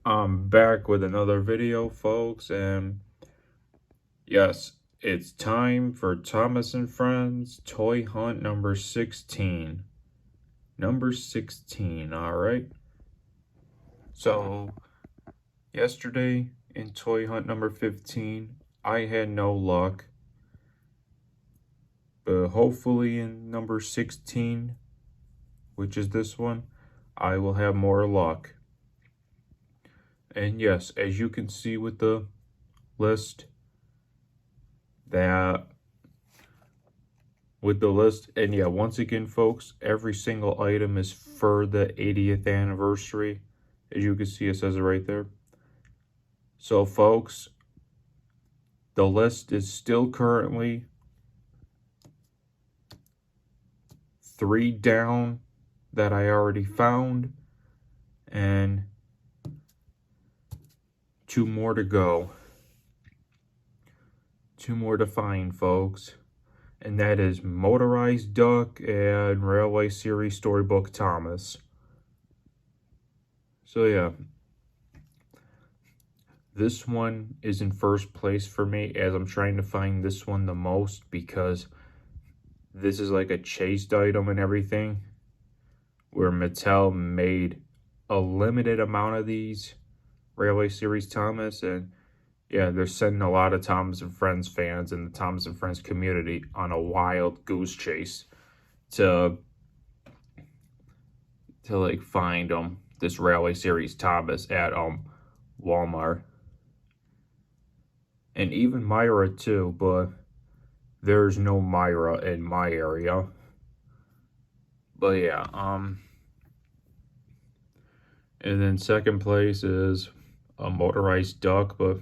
I'm back with another video, folks, and yes, it's time for Thomas and Friends Toy Hunt number 16. Number 16, alright? So, yesterday in Toy Hunt number 15, I had no luck. But hopefully in number 16, which is this one, I will have more luck. And yes, as you can see with the list, and yeah, once again, folks, every single item is for the 80th anniversary. As you can see, it says it right there. So, folks, the list is still currently 3 down that I already found, and 2 more to go. 2 more to find, folks. And that is Motorized Duck and Railway Series Storybook Thomas. So yeah, this one is in first place for me, as I'm trying to find this one the most, because this is like a chased item and everything, where Mattel made a limited amount of these Railway Series Thomas, and yeah, they're sending a lot of Thomas and Friends fans and the Thomas and Friends community on a wild goose chase to like find this Railway Series Thomas at Walmart. And even Myra too, but there's no Myra in my area. But yeah, and then second place is a Motorized Duck, but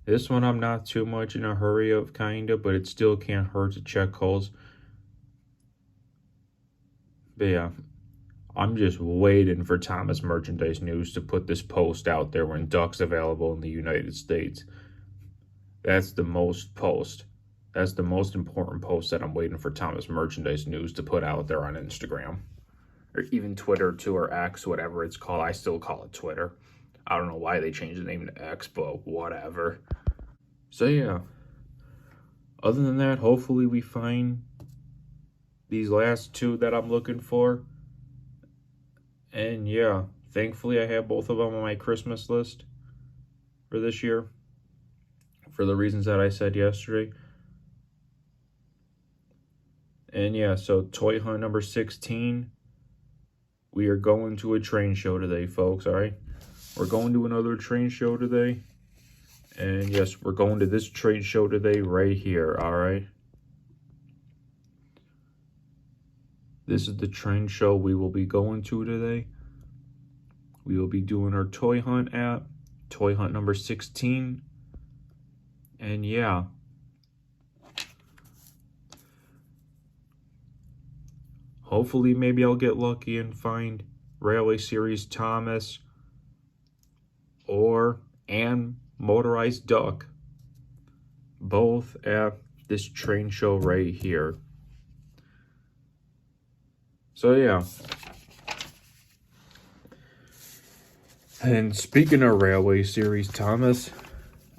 this one I'm not too much in a hurry of, kinda, but it still can't hurt to check holes. But yeah, I'm just waiting for Thomas Merchandise News to put this post out there when Duck's available in the United States. That's the most important post that I'm waiting for Thomas Merchandise News to put out there on Instagram. Or even Twitter too, or X, whatever it's called. I still call it Twitter. I don't know why they changed the name to X, but whatever. So yeah, other than that, hopefully we find these last 2 that I'm looking for. And yeah, thankfully I have both of them on my Christmas list for this year, for the reasons that I said yesterday. And yeah, so Toy Hunt number 16, we are going to a train show today, folks, all right? We're going to another train show today. And yes, we're going to this train show today right here, all right? This is the train show we will be going to today. We will be doing our Toy Hunt at Toy Hunt number 16. And yeah, hopefully maybe I'll get lucky and find Railway Series Thomas and Motorized Duck, both at this train show right here. So yeah. And speaking of Railway Series Thomas,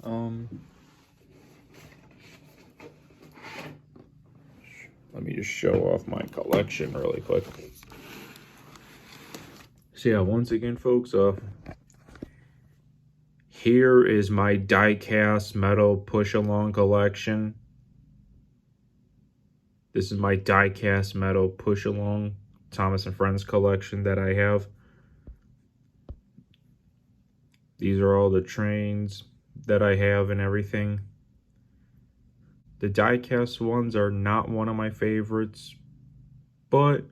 let me just show off my collection really quick. So yeah, once again, folks, here is my Diecast metal push-along collection. This is my Diecast metal push-along Thomas and Friends collection that I have. These are all the trains that I have and everything. The Diecast ones are not one of my favorites, but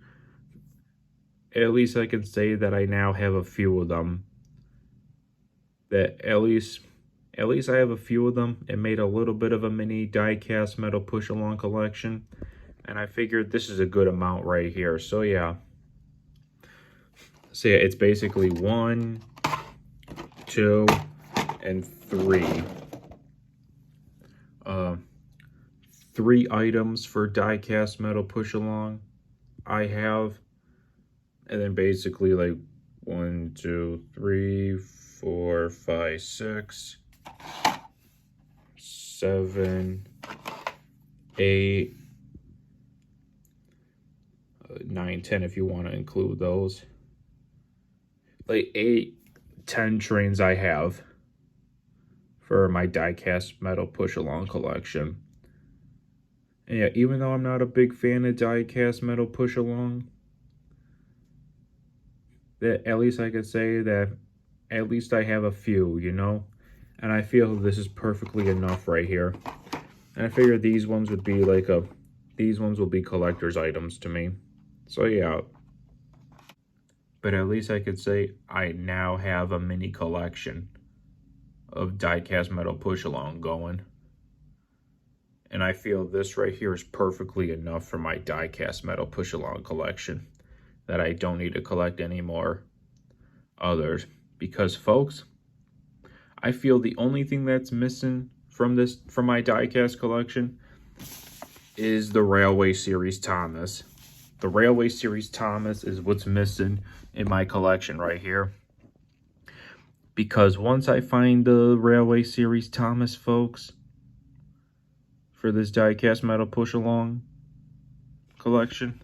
at least I can say that I now have a few of them. That at least I have a few of them. It made a little bit of a mini Diecast metal push-along collection, and I figured this is a good amount right here. So yeah. So yeah, it's basically 1, 2, and 3. 3 items for Diecast metal push-along I have, and then basically like 1, 2, 3, 4, 5, 6, 7, 8, 9, 10 if you want to include those. Like 8, 10 trains I have for my diecast metal push along collection. And yeah, even though I'm not a big fan of diecast metal push along, that at least I could say that at least I have a few, you know? And I feel this is perfectly enough right here. And I figured these ones would be like these ones will be collector's items to me. So yeah. But at least I could say I now have a mini collection of diecast metal push along going. And I feel this right here is perfectly enough for my diecast metal push along collection, that I don't need to collect any more others. Because folks, I feel the only thing that's missing from my diecast collection is the Railway Series Thomas. The Railway Series Thomas is what's missing in my collection right here. Because once I find the Railway Series Thomas, folks, for this diecast metal push along collection,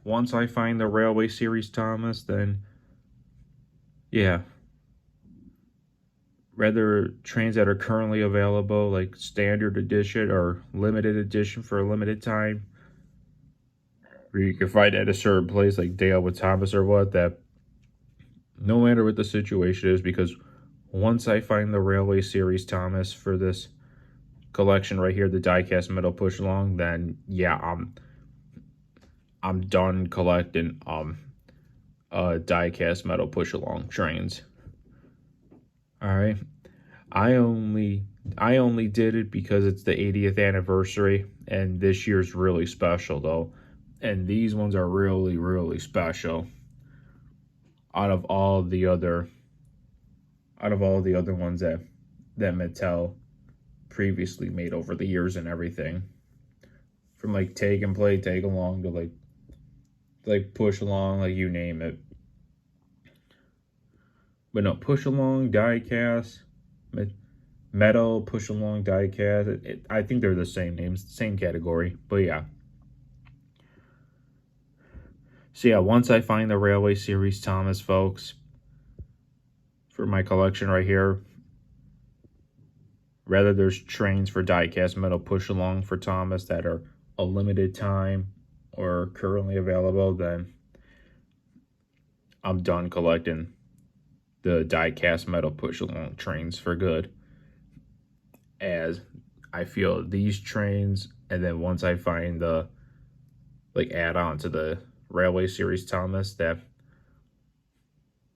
once I find the Railway Series Thomas, then yeah, rather trains that are currently available, like standard edition or limited edition for a limited time, where you can find at a certain place like Dale with Thomas or what, that no matter what the situation is, because once I find the Railway Series Thomas for this collection right here, the diecast metal push along, then yeah, I'm done collecting diecast metal push along trains. All right, I only did it because it's the 80th anniversary, and this year's really special though, and these ones are really special out of all the other ones that Mattel previously made over the years and everything, from like take and play, take along, to like push along, like you name it. But no, push along, diecast, metal, push along, diecast. I think they're the same names, same category. But yeah. So yeah, once I find the Railway Series Thomas, folks, for my collection right here, rather there's trains for diecast metal push along for Thomas that are a limited time or currently available, then I'm done collecting the diecast metal push along trains for good. As I feel these trains, and then once I find the add on to the Railway Series Thomas, that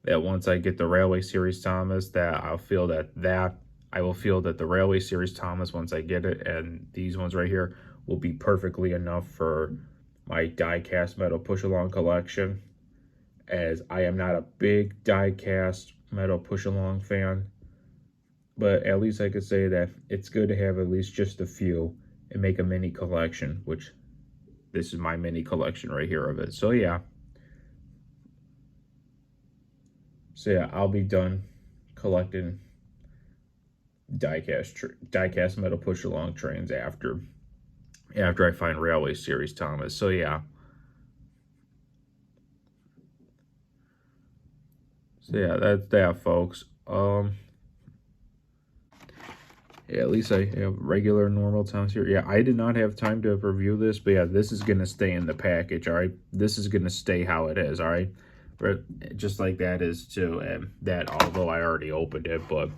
once I get the Railway Series Thomas, that I will feel that the Railway Series Thomas, once I get it, and these ones right here, will be perfectly enough for my diecast metal push along collection, as I am not a big diecast metal push along fan, but at least I could say that it's good to have at least just a few and make a mini collection, which this is my mini collection right here of it. So yeah, I'll be done collecting diecast metal push along trains after I find Railway Series Thomas. So yeah. So yeah, that's that, folks. Yeah, at least I have regular normal Thomas here. Yeah, I did not have time to review this, but yeah, this is gonna stay in the package. All right, this is gonna stay how it is. All right, but just like that is too. And that, although I already opened it, but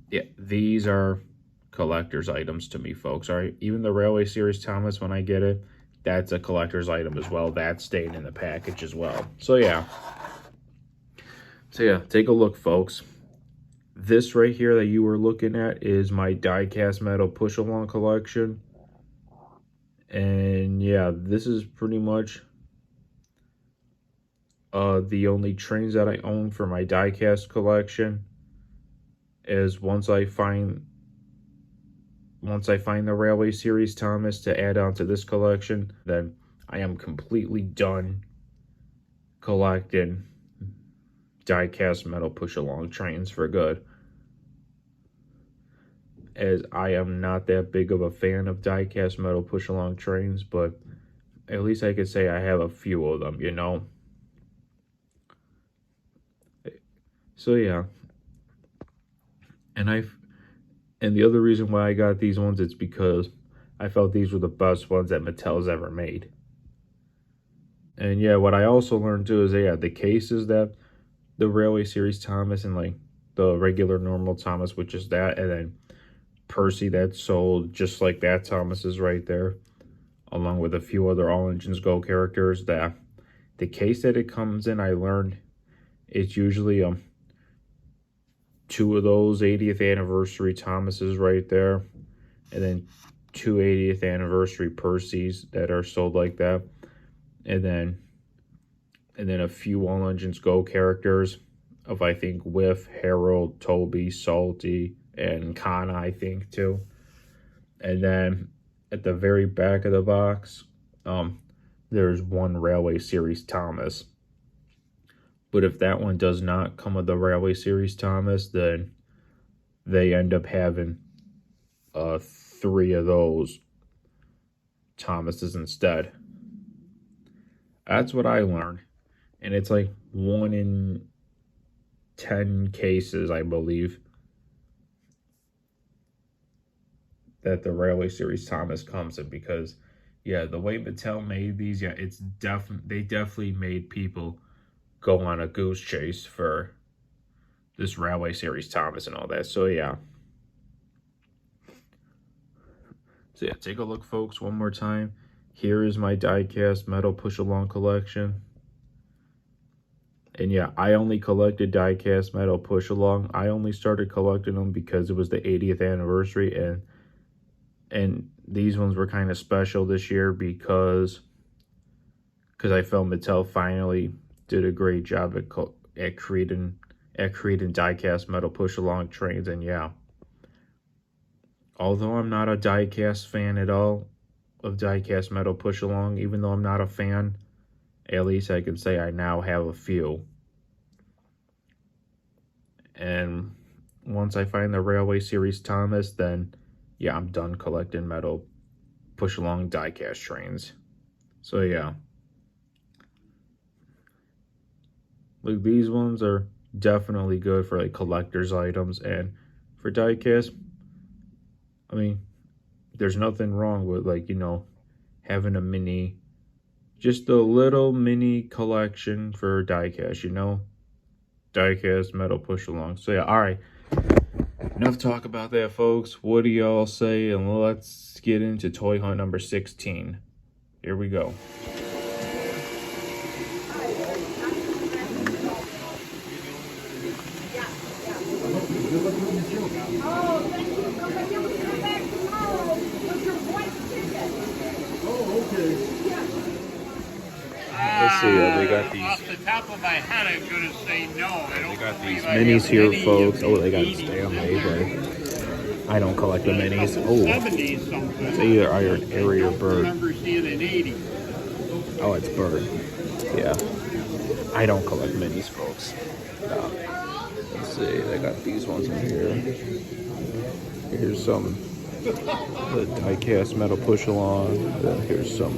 yeah, these are collector's items to me, folks. All right, even the Railway Series Thomas, when I get it, that's a collector's item as well. That's staying in the package as well. So yeah. Take a look, folks. This right here that you were looking at is my diecast metal push along collection. And yeah, this is pretty much the only trains that I own for my diecast collection. Is once I find the Railway Series Thomas to add on to this collection, then I am completely done collecting diecast metal push along trains for good. as I am not that big of a fan of diecast metal push-along trains, but at least I could say I have a few of them, you know? So yeah. And the other reason why I got these ones is because I felt these were the best ones that Mattel's ever made. And yeah, what I also learned too is the cases that the Railway Series Thomas and like the regular normal Thomas, which is that, and then Percy that sold just like that Thomas is right there, along with a few other All Engines Go characters. That the case that it comes in, I learned it's usually two of those 80th anniversary Thomases right there, and then two 80th anniversary Percys that are sold like that, and then a few All Engines Go characters of I think Whiff, Harold, Toby, Salty, and Kana, I think too. And then at the very back of the box, there's one Railway Series Thomas. But if that one does not come with the Railway Series Thomas, then they end up having 3 of those Thomases instead. That's what I learned. And it's like 1 in 10 cases, I believe, that the Railway Series Thomas comes in. Because, yeah, the way Mattel made these, yeah, they definitely made people go on a goose chase for this Railway Series Thomas and all that. So yeah, take a look, folks, one more time. Here is my diecast metal push along collection. And yeah, I only collected diecast metal push along. I only started collecting them because it was the 80th anniversary, and these ones were kind of special this year because I felt Mattel finally did a great job at creating diecast metal push along trains. And yeah, although I'm not a diecast fan at all of diecast metal push along, even though I'm not a fan, at least I can say I now have a few. And once I find the Railway Series Thomas, then yeah, I'm done collecting metal push along diecast trains. So yeah. Like, these ones are definitely good for like collector's items, and for diecast, I mean, there's nothing wrong with, like, you know, having just a little mini collection for diecast, you know, diecast metal push along. So yeah, all right, enough talk about that, folks. What do y'all say? And let's get into toy hunt number 16. Here we go. Oh, thank you. Come back here. We're coming back tomorrow with your white ticket. Oh, okay. Let's see, they got these. Off the top of my head, I'm going to say no. They got these minis here, folks. Oh, they got Stanley, but I don't collect the minis. Oh, it's either Iron Airy or Bird. I remember seeing an 80. Oh, it's Bird. Yeah. I don't collect minis, folks. No. Let's see, they got these ones in here. Here's some the diecast metal push along. Then here's some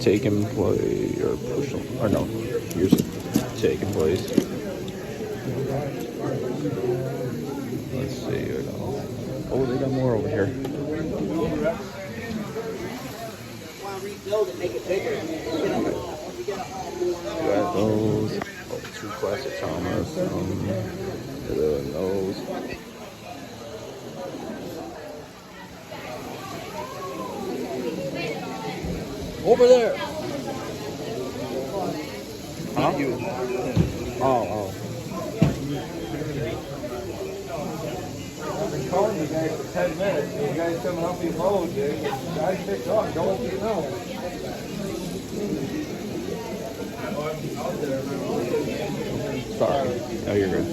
take and play or push along. Or no, here's take and plays. Let's see. Oh, they got more over here. Got those. Oh, 2 classic Thomas. Those. Over there. Huh? Oh. I've been calling you guys for 10 minutes. You guys coming up these loads, dude. Guys picked up. Don't let you know. Sorry. Oh, you're good.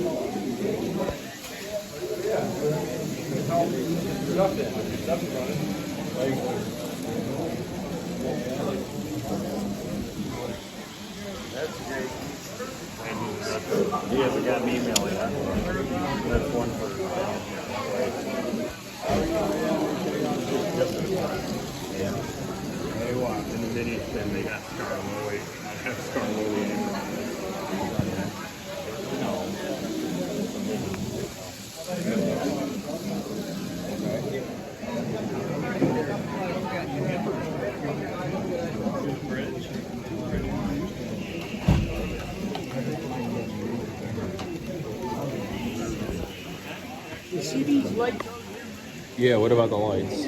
He hasn't got an email yet. That's one for They walked in the mini sim, they got Scarloy. I have Scarloy. You see these lights? Yeah, what about the lights?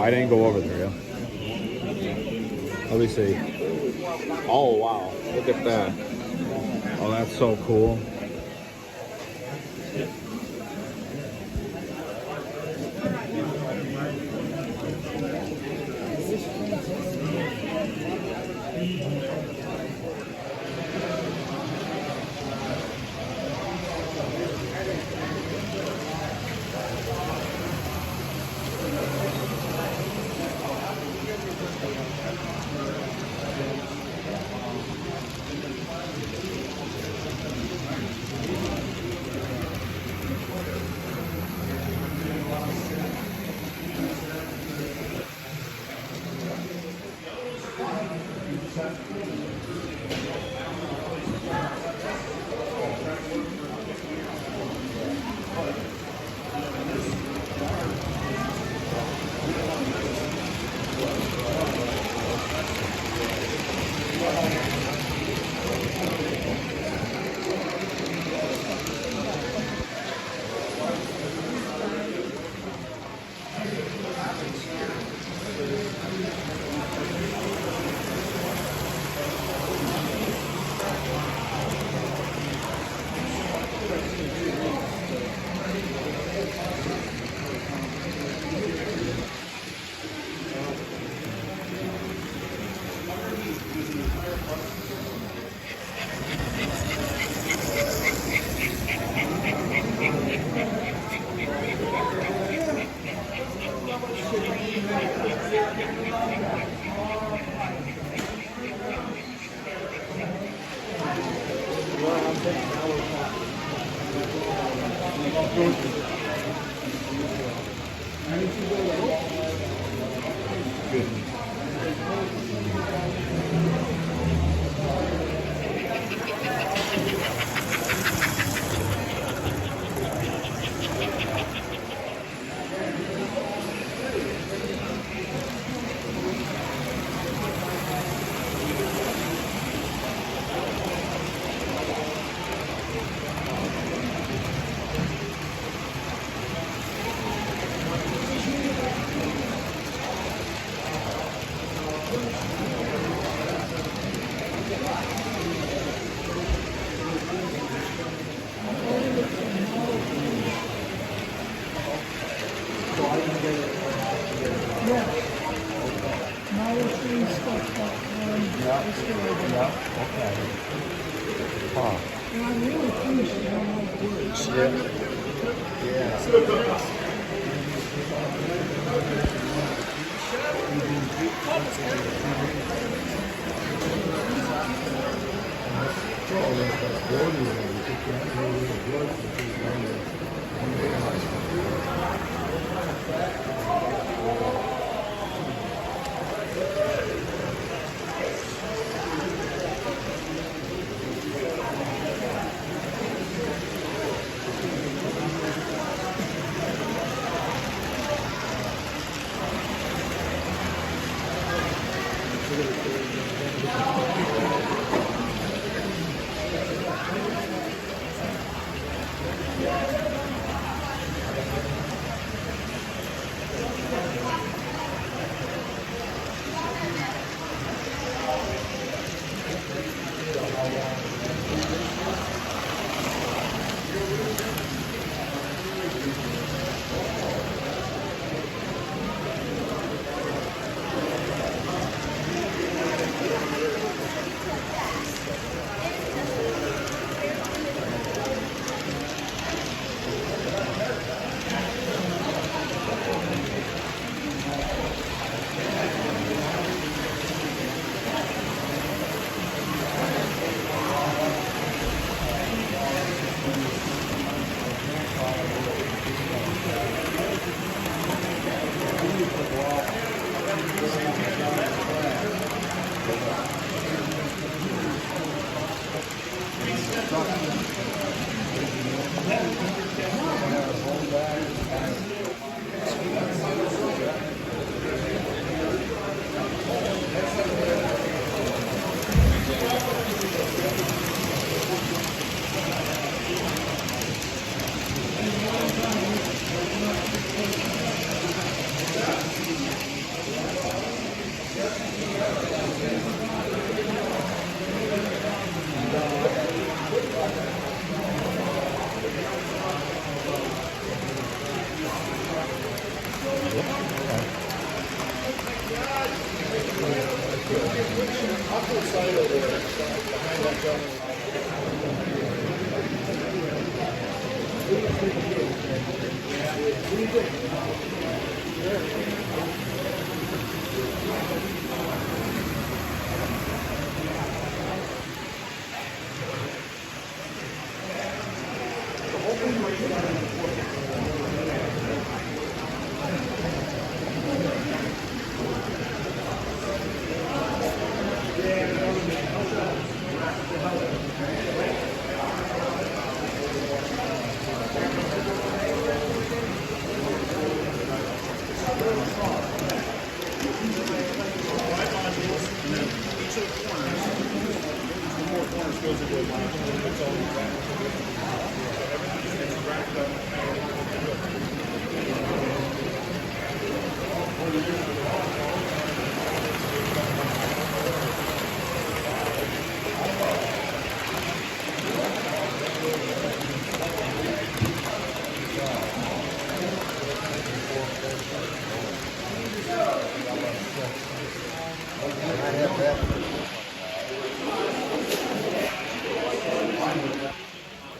I didn't go over there, yeah. Let me see. Oh, wow. Look at that. Oh, that's so cool. Yeah. Now we're seeing stuff Yeah, okay. Huh. and I'm really pleased with how much works.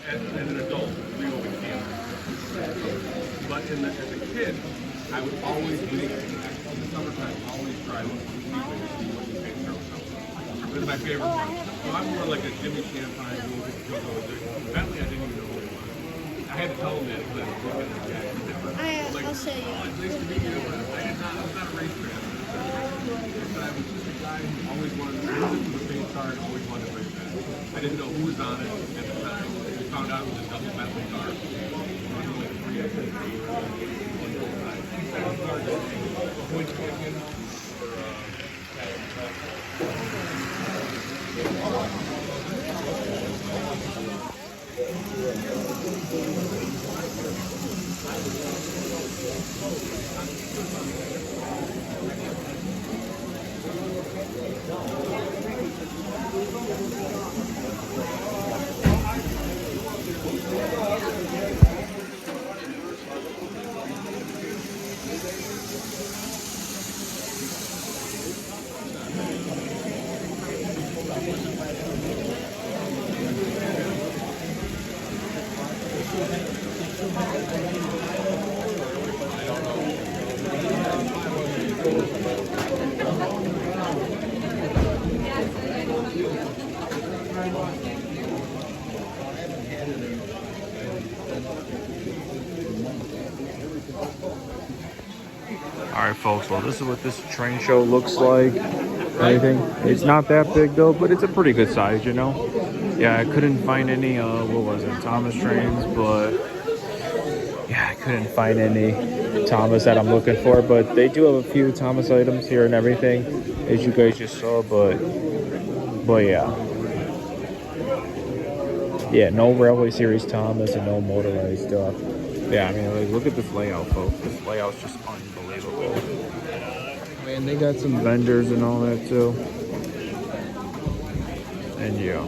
As an adult, we always can. But as a kid, I would always make, in the summertime, always try to see what you can throw something. It was my favorite one. So I'm more like a Jimmy Champagne, Bentley, I didn't even know who he was. I had to tell him that because I was looking at Jack. Like, I'll show you. oh, it's nice to meet you. But I was not a race fan. But I was just a guy who always wanted to race with a paint car and always wanted to race that. I didn't know who was on it at the time. We found out it was a double Bentley car. It was only 3 XP. Point champion. Alright folks, well this is what this train show looks like. Everything. It's not that big though, but it's a pretty good size, you know? Yeah, I couldn't find any, what was it, Thomas trains, but yeah, I couldn't find any Thomas that I'm looking for, but they do have a few Thomas items here and everything, as you guys just saw, but yeah. Yeah, no Railway Series Thomas and no motorized stuff. Yeah, I mean, like, look at this layout, folks. This layout's just unbelievable. Man, they got some vendors and all that, too. And, yeah.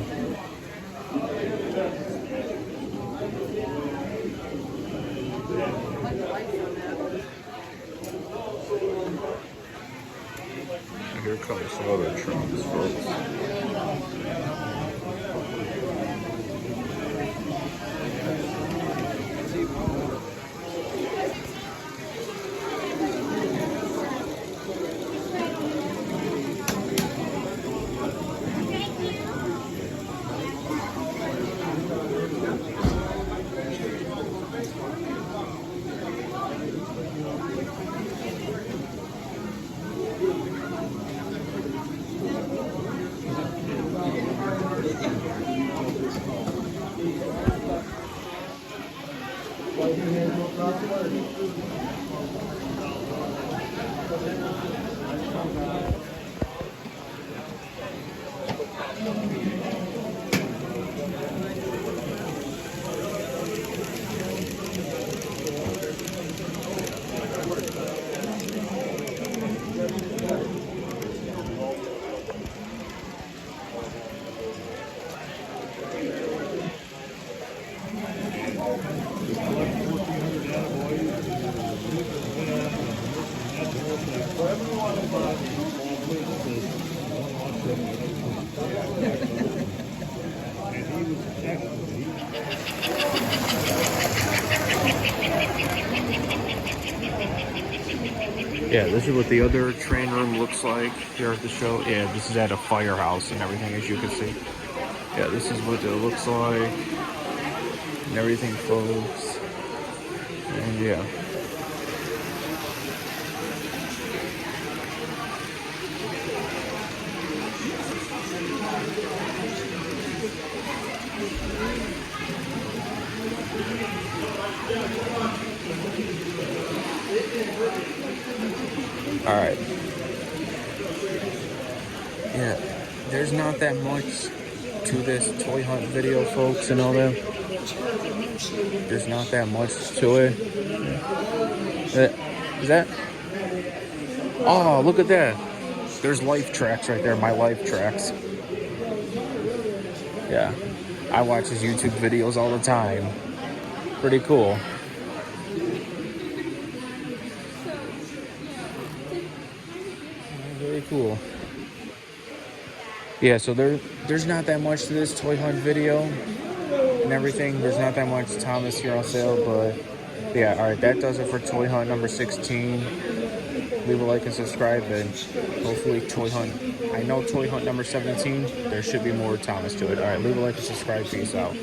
Here comes some other trains, folks. Yeah, this is what the other train room looks like here at the show. Yeah, this is at a firehouse and everything, as you can see. Yeah, this is what it looks like and everything, folks. And yeah. All right. Yeah, there's not that much to this toy hunt video, folks, and all that. There's not that much to it. Is that? Oh, look at that. There's life tracks right there, my life tracks. Yeah, I watch his YouTube videos all the time. Pretty cool. Very cool. Yeah, so there's not that much to this toy hunt video and everything. There's not that much Thomas here on sale, but yeah, all right, that does it for toy hunt number 16. Leave a like and subscribe, and hopefully toy hunt. I know toy hunt number 17. There should be more Thomas to it. All right, leave a like and subscribe. Peace out.